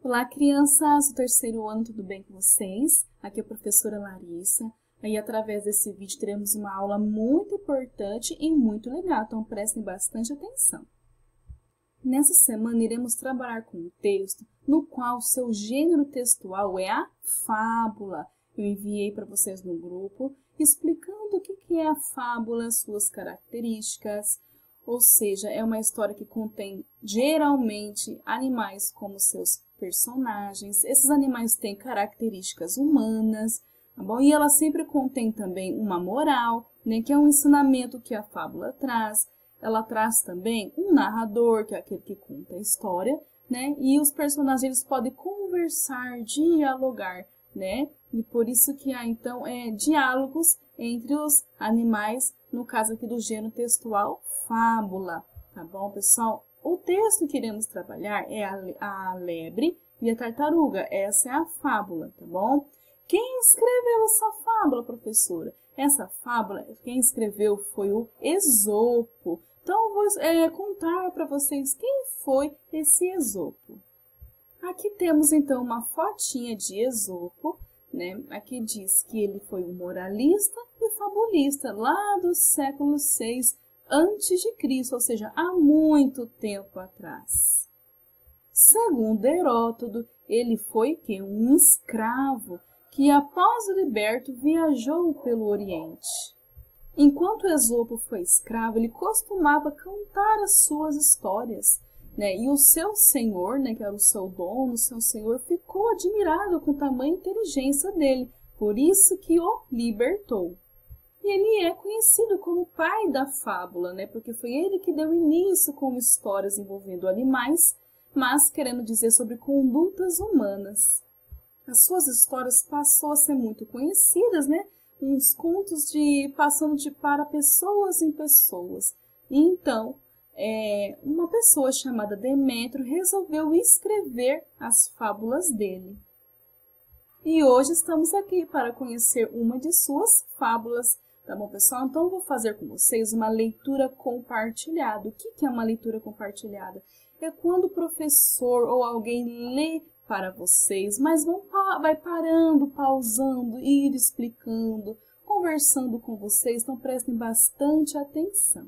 Olá, crianças do terceiro ano, tudo bem com vocês? Aqui é a professora Larissa. Aí, através desse vídeo, teremos uma aula muito importante e muito legal, então prestem bastante atenção. Nessa semana, iremos trabalhar com um texto no qual seu gênero textual é a fábula. Eu enviei para vocês no grupo, explicando o que é a fábula, suas características. Ou seja, é uma história que contém, geralmente, animais como seus personagens. Esses animais têm características humanas, tá bom? E ela sempre contém também uma moral, né, que é um ensinamento que a fábula traz. Ela traz também um narrador, que é aquele que conta a história, né? E os personagens eles podem conversar, dialogar, né? E por isso que há, então, diálogos entre os animais, no caso aqui do gênero textual, fábula, tá bom, pessoal? O texto que iremos trabalhar é a lebre e a tartaruga. Essa é a fábula, tá bom? Quem escreveu essa fábula, professora? Essa fábula, quem escreveu foi o Esopo. Então, vou contar para vocês quem foi esse Esopo. Aqui temos, então, uma fotinha de Esopo, né? Aqui diz que ele foi um moralista e fabulista lá do século VI a.C., ou seja, há muito tempo atrás. Segundo Heródoto, ele foi um escravo que, após o liberto, viajou pelo Oriente. Enquanto Esopo foi escravo, ele costumava contar as suas histórias, né? E o seu senhor, né, que era o seu dono, o seu senhor, ficou admirado com tamanha inteligência dele, por isso que o libertou. E ele é conhecido como o pai da fábula, né? Porque foi ele que deu início com histórias envolvendo animais, mas querendo dizer sobre condutas humanas. As suas histórias passou a ser muito conhecidas, né? Uns contos passando para pessoas em pessoas. E então, uma pessoa chamada Demétrio resolveu escrever as fábulas dele. E hoje estamos aqui para conhecer uma de suas fábulas. Tá bom, pessoal? Então, eu vou fazer com vocês uma leitura compartilhada. O que é uma leitura compartilhada? É quando o professor ou alguém lê para vocês, mas vai parando, pausando, ir explicando, conversando com vocês. Então, prestem bastante atenção.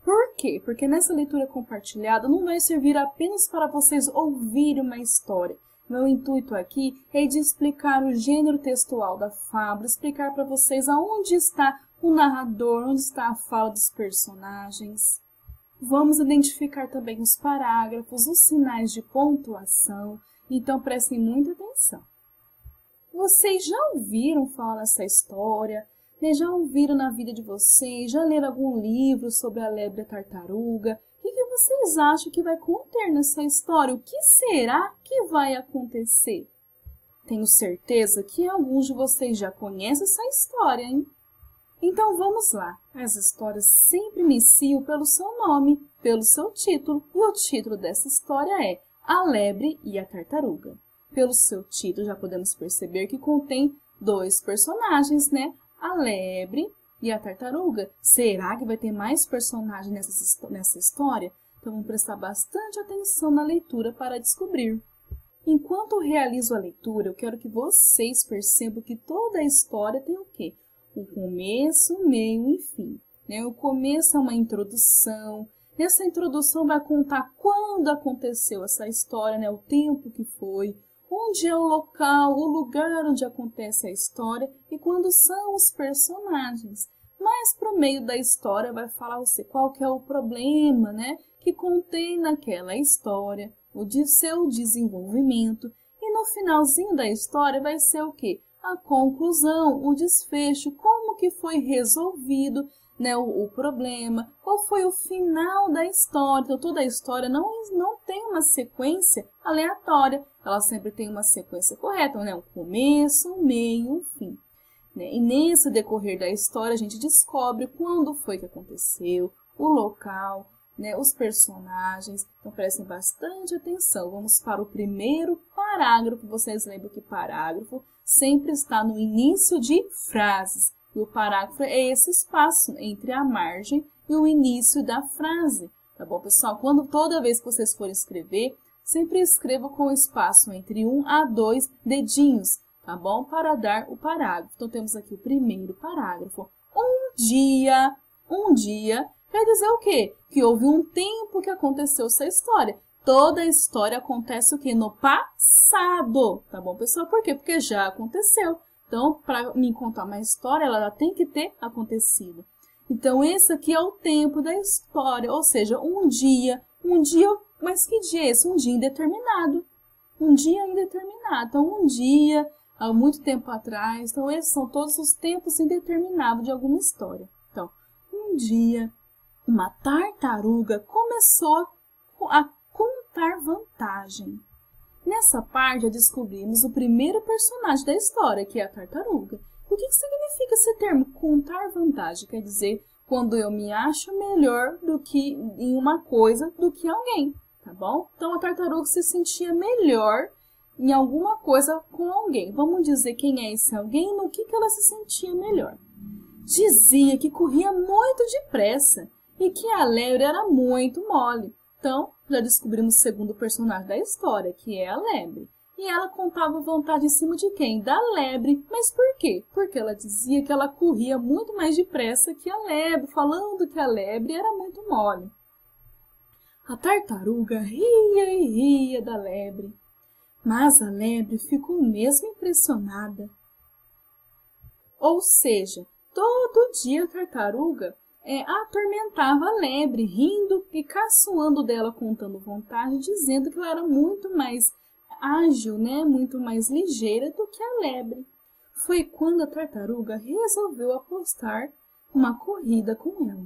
Por quê? Porque nessa leitura compartilhada não vai servir apenas para vocês ouvirem uma história. Meu intuito aqui é de explicar o gênero textual da fábula, explicar para vocês aonde está o narrador, onde está a fala dos personagens. Vamos identificar também os parágrafos, os sinais de pontuação, então prestem muita atenção. Vocês já ouviram falar nessa história? Né? Já ouviram na vida de vocês? Já leram algum livro sobre a lebre e a tartaruga? O que vocês acham que vai conter nessa história? O que será que vai acontecer? Tenho certeza que alguns de vocês já conhecem essa história, hein? Então vamos lá. As histórias sempre iniciam pelo seu nome, pelo seu título. E o título dessa história é A Lebre e a Tartaruga. Pelo seu título já podemos perceber que contém dois personagens, né? A lebre e a tartaruga. Será que vai ter mais personagens nessa história? Então, vamos prestar bastante atenção na leitura para descobrir. Enquanto eu realizo a leitura, eu quero que vocês percebam que toda a história tem o quê? O começo, o meio e o fim. Né? O começo é uma introdução. Nessa introdução vai contar quando aconteceu essa história, né? O tempo que foi, onde é o local, o lugar onde acontece a história e quando são os personagens. Mas para o meio da história vai falar qual que é o problema, né, que contém naquela história, o de seu desenvolvimento. E no finalzinho da história vai ser o quê? A conclusão, o desfecho, como que foi resolvido, né, o problema, qual foi o final da história. Então, toda a história não tem uma sequência aleatória, ela sempre tem uma sequência correta, né, o começo, o meio e o fim. Né? E nesse decorrer da história a gente descobre quando foi que aconteceu, o local, né, os personagens. Então prestem bastante atenção. Vamos para o primeiro parágrafo. Vocês lembram que parágrafo sempre está no início de frases. E o parágrafo é esse espaço entre a margem e o início da frase. Tá bom, pessoal? Toda vez que vocês forem escrever, sempre escreva com espaço entre 1 a 2 dedinhos, tá bom? Para dar o parágrafo. Então, temos aqui o primeiro parágrafo. Um dia, quer dizer o quê? Que houve um tempo que aconteceu essa história. Toda a história acontece o quê? No passado, tá bom, pessoal? Por quê? Porque já aconteceu. Então, para me contar uma história, ela tem que ter acontecido. Então, esse aqui é o tempo da história, ou seja, um dia, mas que dia é esse? Um dia indeterminado. Um dia indeterminado. Então, um dia, há muito tempo atrás. Então, esses são todos os tempos indeterminados de alguma história. Então, um dia, uma tartaruga começou a contar vantagem. Nessa parte, já descobrimos o primeiro personagem da história, que é a tartaruga. O que significa esse termo, contar vantagem? Quer dizer, quando eu me acho melhor do que em uma coisa do que alguém, tá bom? Então, a tartaruga se sentia melhor em alguma coisa com alguém. Vamos dizer quem é esse alguém, no que ela se sentia melhor. Dizia que corria muito depressa e que a lebre era muito mole. Então, já descobrimos o segundo personagem da história, que é a lebre. E ela contava vantagem em cima de quem? Da lebre. Mas por quê? Porque ela dizia que ela corria muito mais depressa que a lebre, falando que a lebre era muito mole. A tartaruga ria e ria da lebre, mas a lebre ficou mesmo impressionada. Ou seja, todo dia a tartaruga atormentava a lebre, rindo e caçoando dela, contando vantagem, dizendo que ela era muito mais ágil, né? Muito mais ligeira do que a lebre. Foi quando a tartaruga resolveu apostar uma corrida com ela.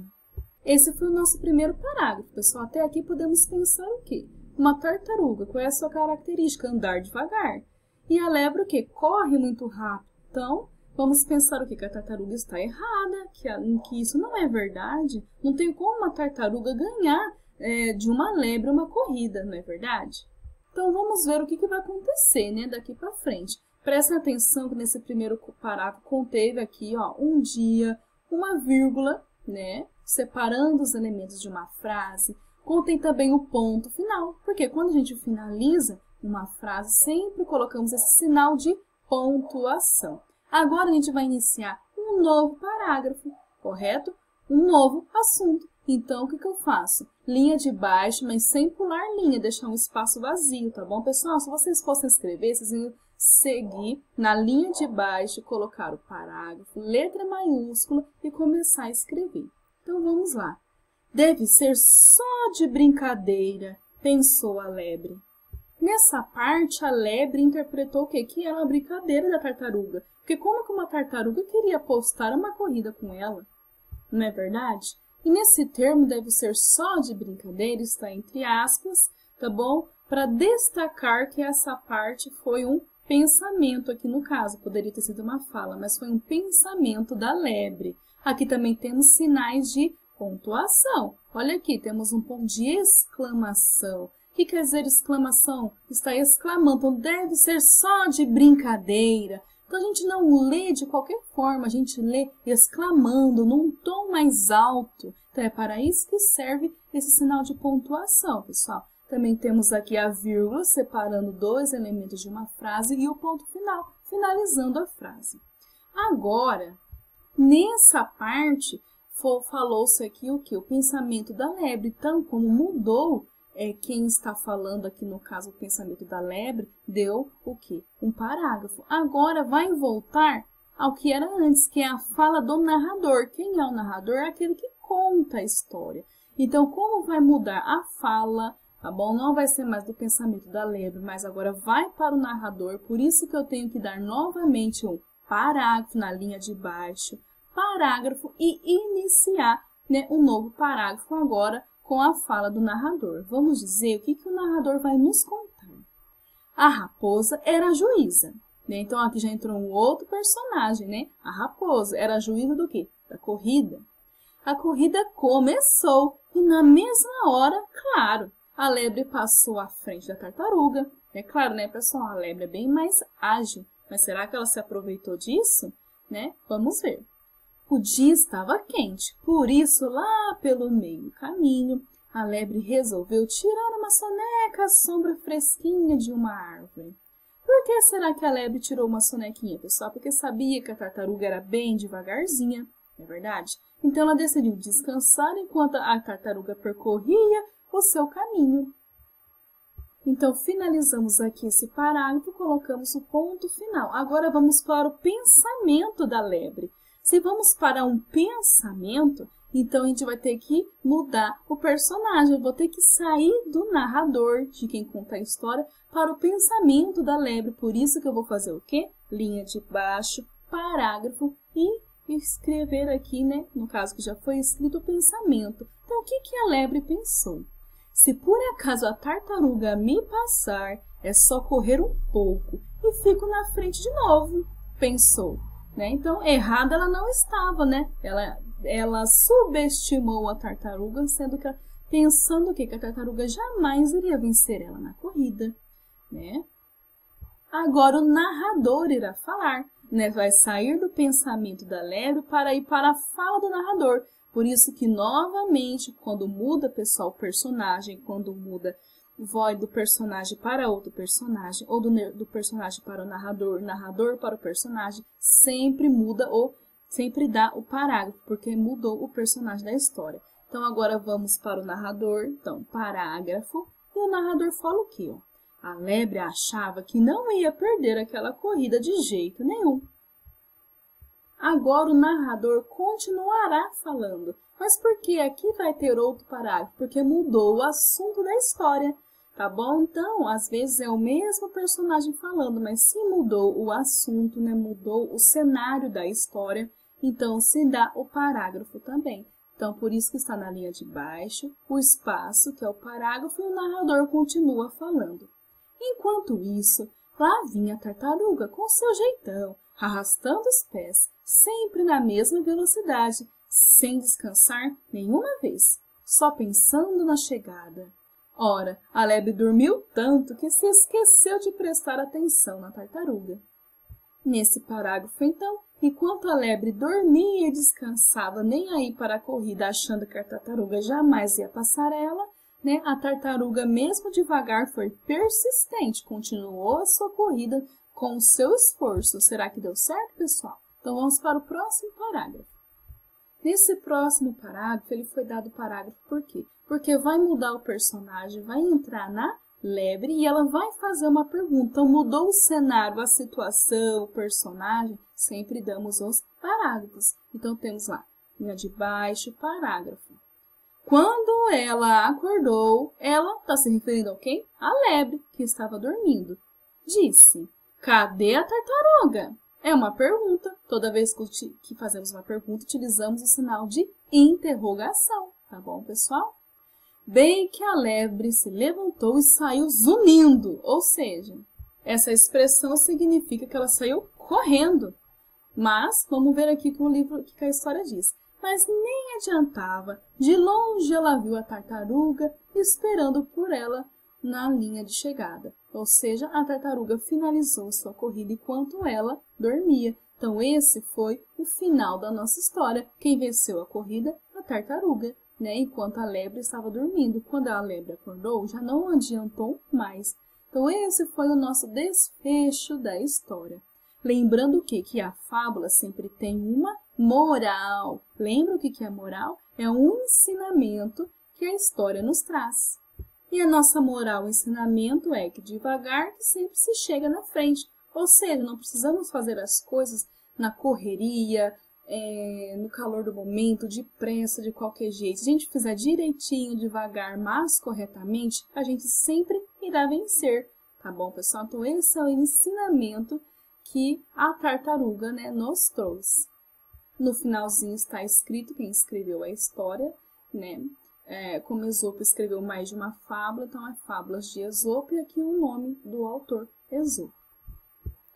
Esse foi o nosso primeiro parágrafo, pessoal. Até aqui podemos pensar o quê? Uma tartaruga, qual é a sua característica? Andar devagar. E a lebre o quê? Corre muito rápido. Então, vamos pensar o quê? Que a tartaruga está errada, que isso não é verdade. Não tem como uma tartaruga ganhar de uma lebre uma corrida, não é verdade? Então, vamos ver o que vai acontecer, né, daqui para frente. Prestem atenção que nesse primeiro parágrafo conteve aqui, ó, um dia, uma vírgula, né, separando os elementos de uma frase. Contém também o ponto final, porque quando a gente finaliza uma frase, sempre colocamos esse sinal de pontuação. Agora a gente vai iniciar um novo parágrafo, correto? Um novo assunto. Então, o que eu faço? Linha de baixo, mas sem pular linha, deixar um espaço vazio, tá bom, pessoal? Se vocês fossem escrever, vocês iam seguir na linha de baixo, colocar o parágrafo, letra maiúscula e começar a escrever. Então, vamos lá. Deve ser só de brincadeira, pensou a lebre. Nessa parte, a lebre interpretou o quê? Que era uma brincadeira da tartaruga. Porque como que uma tartaruga queria apostar uma corrida com ela? Não é verdade? E nesse termo deve ser só de brincadeira, está entre aspas, tá bom? Para destacar que essa parte foi um pensamento aqui no caso. Poderia ter sido uma fala, mas foi um pensamento da lebre. Aqui também temos sinais de pontuação. Olha aqui, temos um ponto de exclamação. O que quer dizer exclamação? Está exclamando, então deve ser só de brincadeira. Então, a gente não lê de qualquer forma, a gente lê exclamando num tom mais alto. Então, é para isso que serve esse sinal de pontuação, pessoal. Também temos aqui a vírgula, separando dois elementos de uma frase e o ponto final, finalizando a frase. Agora, nessa parte, falou-se aqui o quê? O pensamento da lebre. Então, como mudou, quem está falando aqui, no caso, o pensamento da lebre, deu o quê? Um parágrafo. Agora vai voltar ao que era antes, que é a fala do narrador. Quem é o narrador? É aquele que conta a história. Então, como vai mudar a fala, tá bom? Não vai ser mais do pensamento da lebre, mas agora vai para o narrador. Por isso que eu tenho que dar novamente um parágrafo na linha de baixo, parágrafo e iniciar, né, um novo parágrafo agora com a fala do narrador. Vamos dizer o que o narrador vai nos contar. A raposa era a juíza, né? Então, aqui já entrou um outro personagem, né? A raposa era a juíza do quê? Da corrida. A corrida começou e na mesma hora, claro, a lebre passou à frente da tartaruga. É claro, né, pessoal? A lebre é bem mais ágil, mas será que ela se aproveitou disso? Né? Vamos ver. O dia estava quente, por isso, lá pelo meio caminho, a lebre resolveu tirar uma seca a sombra fresquinha de uma árvore. Por que será que a lebre tirou uma sonequinha, pessoal? Porque sabia que a tartaruga era bem devagarzinha, não é verdade? Então, ela decidiu descansar enquanto a tartaruga percorria o seu caminho. Então, finalizamos aqui esse parágrafo, colocamos o ponto final. Agora, vamos para o pensamento da lebre. Se vamos para um pensamento, então a gente vai ter que mudar o personagem. Eu vou ter que sair do narrador, de quem conta a história, para o pensamento da lebre. Por isso que eu vou fazer o quê? Linha de baixo, parágrafo e escrever aqui, né? No caso que já foi escrito o pensamento. Então, o que a lebre pensou? Se por acaso a tartaruga me passar, é só correr um pouco e fico na frente de novo, pensou. Né? Então, errada ela não estava, né? Ela subestimou a tartaruga, pensando que a tartaruga jamais iria vencer ela na corrida. Né? Agora o narrador irá falar, né? Vai sair do pensamento da lebre para ir para a fala do narrador. Por isso que, novamente, quando muda, pessoal, o personagem, quando muda voz do personagem para outro personagem, ou do personagem para o narrador para o personagem, sempre muda ou sempre dá o parágrafo, porque mudou o personagem da história. Então, agora vamos para o narrador, então, parágrafo, e o narrador fala o quê? Ó? A lebre achava que não ia perder aquela corrida de jeito nenhum. Agora o narrador continuará falando, mas por que aqui vai ter outro parágrafo? Porque mudou o assunto da história, tá bom? Então, às vezes é o mesmo personagem falando, mas se mudou o assunto, né? Mudou o cenário da história, então se dá o parágrafo também. Então, por isso que está na linha de baixo, o espaço, que é o parágrafo, e o narrador continua falando. Enquanto isso, lá vinha a tartaruga com seu jeitão, arrastando os pés, sempre na mesma velocidade, sem descansar nenhuma vez, só pensando na chegada. Ora, a lebre dormiu tanto que se esqueceu de prestar atenção na tartaruga. Nesse parágrafo, então, enquanto a lebre dormia e descansava, nem aí para a corrida, achando que a tartaruga jamais ia passar ela, né? A tartaruga, mesmo devagar, foi persistente, continuou a sua corrida com o seu esforço. Será que deu certo, pessoal? Então, vamos para o próximo parágrafo. Nesse próximo parágrafo, ele foi dado parágrafo por quê? Porque vai mudar o personagem, vai entrar na lebre e ela vai fazer uma pergunta. Então, mudou o cenário, a situação, o personagem, sempre damos os parágrafos. Então, temos lá, linha de baixo, parágrafo. Quando ela acordou, ela está se referindo a quem? A lebre, que estava dormindo. Disse, cadê a tartaruga? É uma pergunta. Toda vez que fazemos uma pergunta, utilizamos o sinal de interrogação. Tá bom, pessoal? Bem que a lebre se levantou e saiu zunindo. Ou seja, essa expressão significa que ela saiu correndo. Mas, vamos ver aqui com o livro que a história diz. Mas nem adiantava. De longe ela viu a tartaruga esperando por ela na linha de chegada. Ou seja, a tartaruga finalizou sua corrida enquanto ela dormia. Então, esse foi o final da nossa história. Quem venceu a corrida? A tartaruga, né? Enquanto a lebre estava dormindo. Quando a lebre acordou, já não adiantou mais. Então, esse foi o nosso desfecho da história. Lembrando que a fábula sempre tem uma moral. Lembra o que é moral? É um ensinamento que a história nos traz. E a nossa moral, o ensinamento é que devagar que sempre se chega na frente. Ou seja, não precisamos fazer as coisas na correria, no calor do momento, depressa, de qualquer jeito. Se a gente fizer direitinho, devagar, mas corretamente, a gente sempre irá vencer. Tá bom, pessoal? Então, esse é o ensinamento que a tartaruga, né, nos trouxe. No finalzinho está escrito quem escreveu a história, né? Como Esopo escreveu mais de uma fábula, então é Fábulas de Esopo e aqui o nome do autor, Esopo.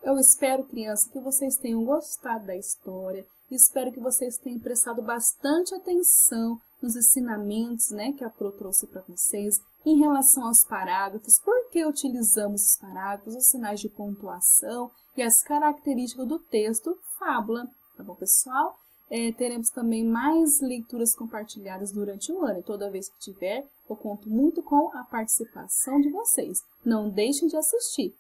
Eu espero, crianças, que vocês tenham gostado da história, espero que vocês tenham prestado bastante atenção nos ensinamentos, né, que a Pro trouxe para vocês em relação aos parágrafos, por que utilizamos os parágrafos, os sinais de pontuação e as características do texto fábula. Tá bom, pessoal? teremos também mais leituras compartilhadas durante o ano. E toda vez que tiver, eu conto muito com a participação de vocês. Não deixem de assistir.